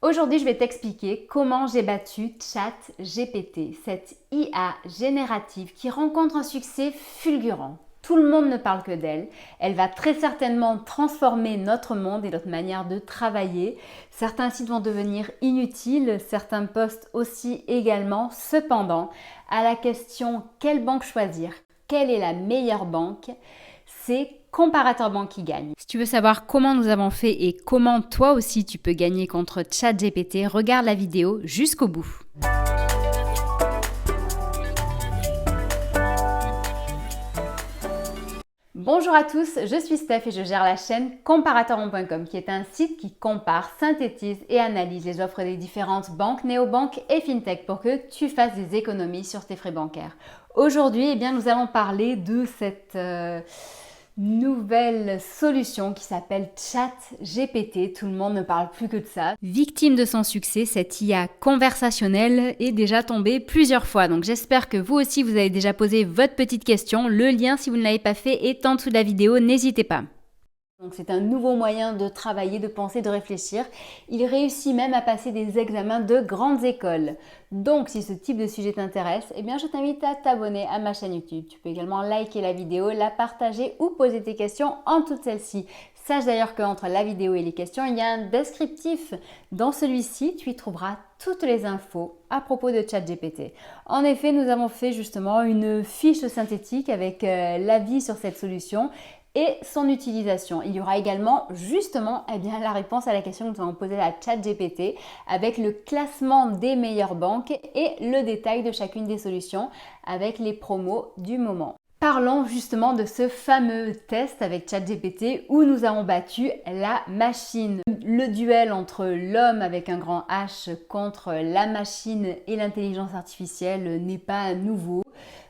Aujourd'hui, je vais t'expliquer comment j'ai battu ChatGPT, cette IA générative qui rencontre un succès fulgurant. Tout le monde ne parle que d'elle. Elle va très certainement transformer notre monde et notre manière de travailler. Certains sites vont devenir inutiles, certains postes aussi également. Cependant, à la question quelle banque choisir, quelle est la meilleure banque, c'est Comparateur Banque qui gagne. Si tu veux savoir comment nous avons fait et comment toi aussi tu peux gagner contre ChatGPT, regarde la vidéo jusqu'au bout. Bonjour à tous, je suis Steph et je gère la chaîne comparateurbanque.com qui est un site qui compare, synthétise et analyse les offres des différentes banques, néobanques et fintech pour que tu fasses des économies sur tes frais bancaires. Aujourd'hui, nous allons parler de cette nouvelle solution qui s'appelle ChatGPT. Tout le monde ne parle plus que de ça. Victime de son succès, cette IA conversationnelle est déjà tombée plusieurs fois. Donc j'espère que vous aussi vous avez déjà posé votre petite question. Le lien, si vous ne l'avez pas fait, est en dessous de la vidéo. N'hésitez pas. Donc c'est un nouveau moyen de travailler, de penser, de réfléchir. Il réussit même à passer des examens de grandes écoles. Donc si ce type de sujet t'intéresse, je t'invite à t'abonner à ma chaîne YouTube. Tu peux également liker la vidéo, la partager ou poser tes questions en toutes celles-ci. Sache d'ailleurs qu'entre la vidéo et les questions, il y a un descriptif. Dans celui-ci, tu y trouveras toutes les infos à propos de ChatGPT. En effet, nous avons fait justement une fiche synthétique avec l'avis sur cette solution et son utilisation. Il y aura également justement la réponse à la question que nous avons posée à ChatGPT avec le classement des meilleures banques et le détail de chacune des solutions avec les promos du moment. Parlons justement de ce fameux test avec ChatGPT où nous avons battu la machine. Le duel entre l'homme avec un grand H contre la machine et l'intelligence artificielle n'est pas nouveau.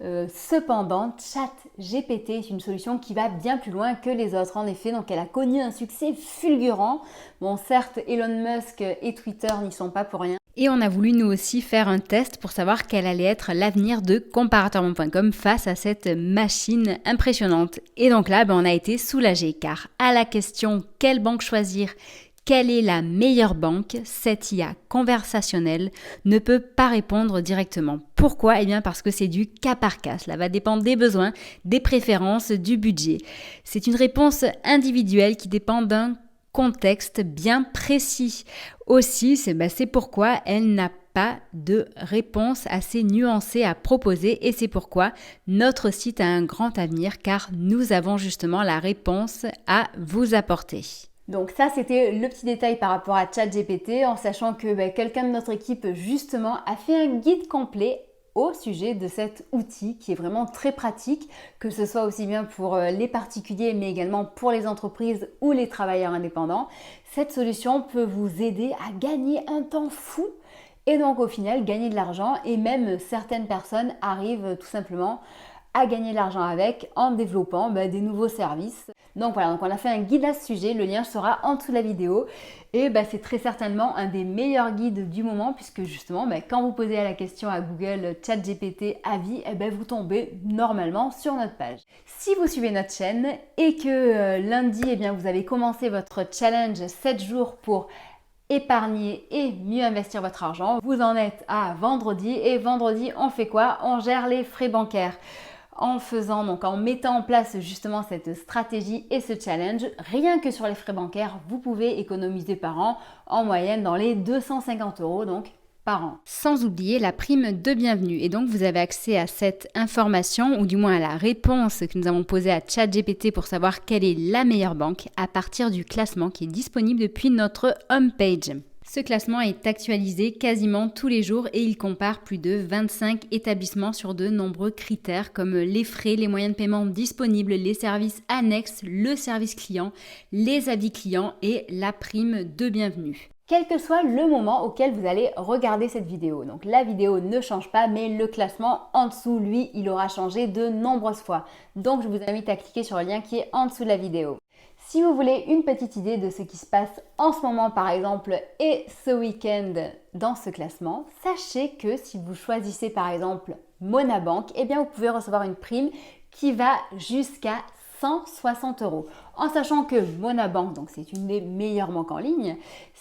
Cependant, ChatGPT est une solution qui va bien plus loin que les autres. En effet, donc elle a connu un succès fulgurant. Bon, certes, Elon Musk et Twitter n'y sont pas pour rien. Et on a voulu nous aussi faire un test pour savoir quel allait être l'avenir de comparateurbanque.com face à cette machine impressionnante. Et donc là, on a été soulagés car à la question quelle banque choisir, quelle est la meilleure banque, cette IA conversationnelle ne peut pas répondre directement. Pourquoi ? Parce que c'est du cas par cas. Cela va dépendre des besoins, des préférences, du budget. C'est une réponse individuelle qui dépend d'un contexte bien précis. Aussi, c'est pourquoi elle n'a pas de réponse assez nuancée à proposer et c'est pourquoi notre site a un grand avenir car nous avons justement la réponse à vous apporter. Donc ça, c'était le petit détail par rapport à ChatGPT en sachant que quelqu'un de notre équipe justement a fait un guide complet au sujet de cet outil qui est vraiment très pratique, que ce soit aussi bien pour les particuliers mais également pour les entreprises ou les travailleurs indépendants. Cette solution peut vous aider à gagner un temps fou et donc au final gagner de l'argent et même certaines personnes arrivent tout simplement à gagner de l'argent avec en développant des nouveaux services. Donc voilà, on a fait un guide à ce sujet, le lien sera en dessous de la vidéo et c'est très certainement un des meilleurs guides du moment puisque justement quand vous posez la question à Google ChatGPT avis, vous tombez normalement sur notre page. Si vous suivez notre chaîne et que lundi vous avez commencé votre challenge 7 jours pour épargner et mieux investir votre argent, vous en êtes à vendredi et vendredi on fait quoi ? On gère les frais bancaires. En mettant en place justement cette stratégie et ce challenge, rien que sur les frais bancaires, vous pouvez économiser par an en moyenne dans les 250 € donc par an. Sans oublier la prime de bienvenue. Et donc vous avez accès à cette information ou du moins à la réponse que nous avons posée à ChatGPT pour savoir quelle est la meilleure banque à partir du classement qui est disponible depuis notre homepage. Ce classement est actualisé quasiment tous les jours et il compare plus de 25 établissements sur de nombreux critères comme les frais, les moyens de paiement disponibles, les services annexes, le service client, les avis clients et la prime de bienvenue. Quel que soit le moment auquel vous allez regarder cette vidéo. Donc la vidéo ne change pas, mais le classement en dessous, lui, il aura changé de nombreuses fois. Donc je vous invite à cliquer sur le lien qui est en dessous de la vidéo. Si vous voulez une petite idée de ce qui se passe en ce moment par exemple et ce week-end dans ce classement, sachez que si vous choisissez par exemple Monabank, vous pouvez recevoir une prime qui va jusqu'à 160 €. En sachant que Monabank, donc c'est une des meilleures banques en ligne,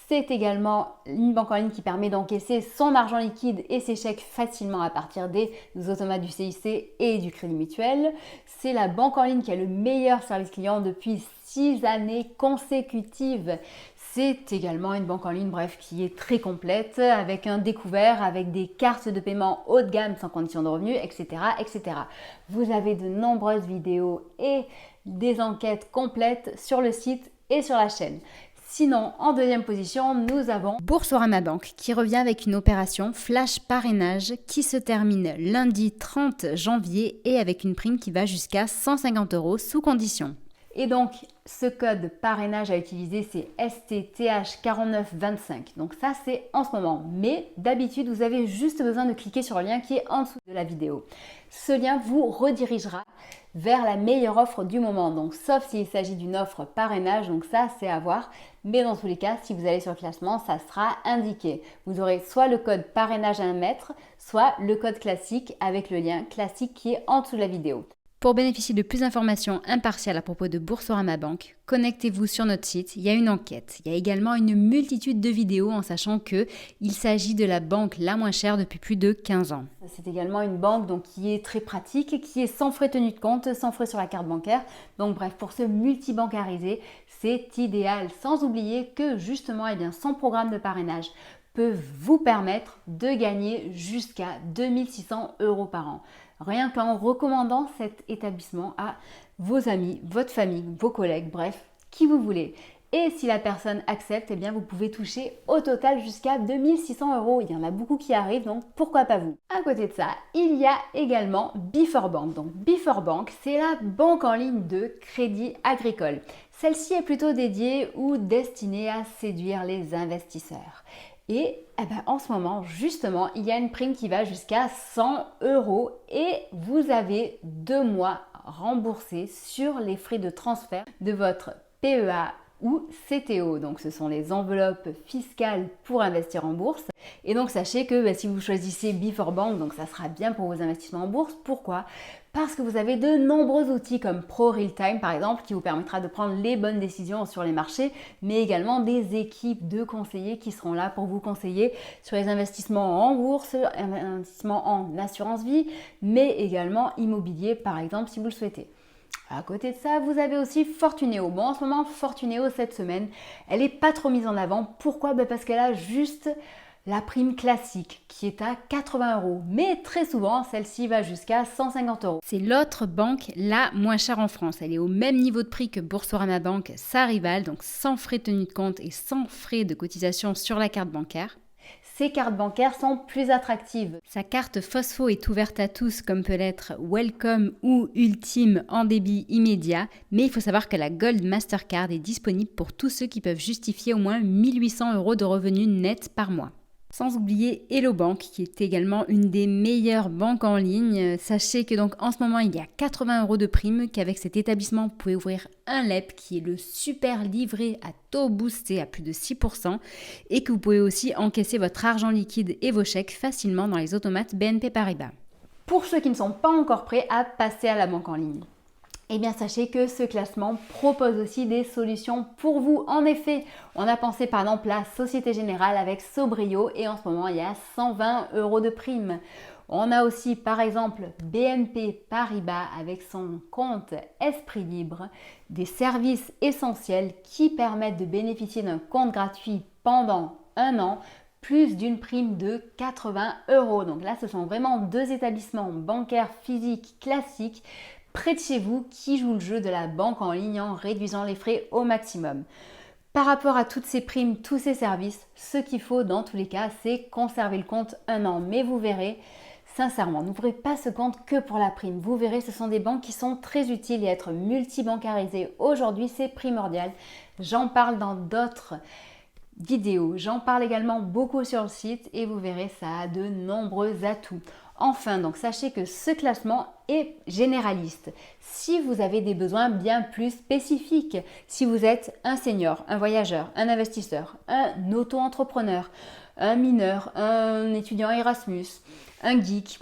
c'est également une banque en ligne qui permet d'encaisser son argent liquide et ses chèques facilement à partir des automates du CIC et du Crédit Mutuel. C'est la banque en ligne qui a le meilleur service client depuis 6 années consécutives. C'est également une banque en ligne, bref, qui est très complète, avec un découvert, avec des cartes de paiement haut de gamme sans condition de revenu, etc., etc. Vous avez de nombreuses vidéos et des enquêtes complètes sur le site et sur la chaîne. Sinon, en deuxième position, nous avons Boursorama Bank qui revient avec une opération flash parrainage qui se termine lundi 30 janvier et avec une prime qui va jusqu'à 150 € sous condition. Et donc, ce code parrainage à utiliser, c'est STTH4925. Donc ça, c'est en ce moment. Mais d'habitude, vous avez juste besoin de cliquer sur le lien qui est en dessous de la vidéo. Ce lien vous redirigera vers la meilleure offre du moment. Donc, sauf s'il s'agit d'une offre parrainage, donc ça, c'est à voir. Mais dans tous les cas, si vous allez sur le classement, ça sera indiqué. Vous aurez soit le code parrainage à 1 mètre, soit le code classique avec le lien classique qui est en dessous de la vidéo. Pour bénéficier de plus d'informations impartiales à propos de Boursorama Bank, connectez-vous sur notre site, il y a une enquête. Il y a également une multitude de vidéos en sachant qu'il s'agit de la banque la moins chère depuis plus de 15 ans. C'est également une banque donc, qui est très pratique, qui est sans frais tenue de compte, sans frais sur la carte bancaire. Donc bref, pour se multibancariser, c'est idéal. Sans oublier que justement, son programme de parrainage peut vous permettre de gagner jusqu'à 2600 € par an. Rien qu'en recommandant cet établissement à vos amis, votre famille, vos collègues, bref, qui vous voulez. Et si la personne accepte, vous pouvez toucher au total jusqu'à 2600 €. Il y en a beaucoup qui arrivent, donc pourquoi pas vous? À côté de ça, il y a également Before-Bank. Donc Before-Bank, c'est la banque en ligne de crédit agricole. Celle-ci est plutôt dédiée ou destinée à séduire les investisseurs. Et en ce moment, justement, il y a une prime qui va jusqu'à 100 € et vous avez 2 mois remboursés sur les frais de transfert de votre PEA ou CTO. Donc, ce sont les enveloppes fiscales pour investir en bourse. Et donc, sachez que si vous choisissez Before-Bank, donc ça sera bien pour vos investissements en bourse. Pourquoi? Parce que vous avez de nombreux outils comme Pro Real Time par exemple qui vous permettra de prendre les bonnes décisions sur les marchés, mais également des équipes de conseillers qui seront là pour vous conseiller sur les investissements en bourse, investissements en assurance vie, mais également immobilier par exemple si vous le souhaitez. À côté de ça, vous avez aussi Fortuneo. Bon, en ce moment, Fortuneo, cette semaine, elle n'est pas trop mise en avant. Pourquoi? Parce qu'elle a juste la prime classique qui est à 80 €. Mais très souvent, celle-ci va jusqu'à 150 €. C'est l'autre banque la moins chère en France. Elle est au même niveau de prix que Boursorama Bank, sa rivale, donc sans frais de tenue de compte et sans frais de cotisation sur la carte bancaire. Ces cartes bancaires sont plus attractives. Sa carte Phospho est ouverte à tous comme peut l'être Welcome ou Ultime en débit immédiat, mais il faut savoir que la Gold Mastercard est disponible pour tous ceux qui peuvent justifier au moins 1800 € de revenus nets par mois. Sans oublier Hello Bank qui est également une des meilleures banques en ligne. Sachez que donc en ce moment il y a 80 € de prime, qu'avec cet établissement vous pouvez ouvrir un LEP qui est le super livret à taux boosté à plus de 6% et que vous pouvez aussi encaisser votre argent liquide et vos chèques facilement dans les automates BNP Paribas. Pour ceux qui ne sont pas encore prêts à passer à la banque en ligne, sachez que ce classement propose aussi des solutions pour vous. En effet, on a pensé par exemple à Société Générale avec Sobrio et en ce moment il y a 120 € de prime. On a aussi par exemple BNP Paribas avec son compte Esprit Libre, des services essentiels qui permettent de bénéficier d'un compte gratuit pendant 1 an, plus d'une prime de 80 €. Donc là, ce sont vraiment 2 établissements bancaires physiques classiques près de chez vous qui jouent le jeu de la banque en ligne en réduisant les frais au maximum. Par rapport à toutes ces primes, tous ces services, ce qu'il faut dans tous les cas, c'est conserver le compte 1 an. Mais vous verrez, sincèrement, n'ouvrez pas ce compte que pour la prime. Vous verrez, ce sont des banques qui sont très utiles et être multibancarisé aujourd'hui, c'est primordial. J'en parle dans d'autres vidéos. J'en parle également beaucoup sur le site et vous verrez, ça a de nombreux atouts. Enfin, donc sachez que ce classement est généraliste. Si vous avez des besoins bien plus spécifiques, si vous êtes un senior, un voyageur, un investisseur, un auto-entrepreneur, un mineur, un étudiant Erasmus, un geek,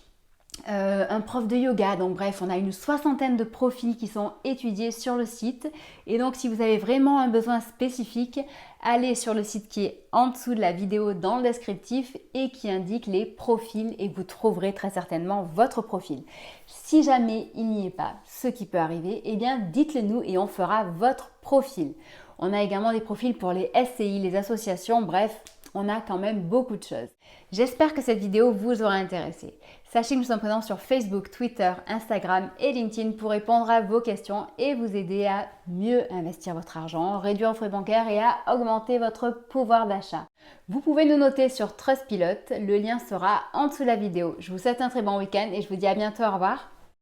un prof de yoga. Donc bref, on a une soixantaine de profils qui sont étudiés sur le site. Et donc si vous avez vraiment un besoin spécifique, allez sur le site qui est en dessous de la vidéo dans le descriptif et qui indique les profils et vous trouverez très certainement votre profil. Si jamais il n'y est pas, ce qui peut arriver, eh bien dites-le nous et on fera votre profil. On a également des profils pour les SCI, les associations, bref, on a quand même beaucoup de choses. J'espère que cette vidéo vous aura intéressé. Sachez que nous sommes présents sur Facebook, Twitter, Instagram et LinkedIn pour répondre à vos questions et vous aider à mieux investir votre argent, réduire vos frais bancaires et à augmenter votre pouvoir d'achat. Vous pouvez nous noter sur Trustpilot, le lien sera en dessous de la vidéo. Je vous souhaite un très bon week-end et je vous dis à bientôt, au revoir.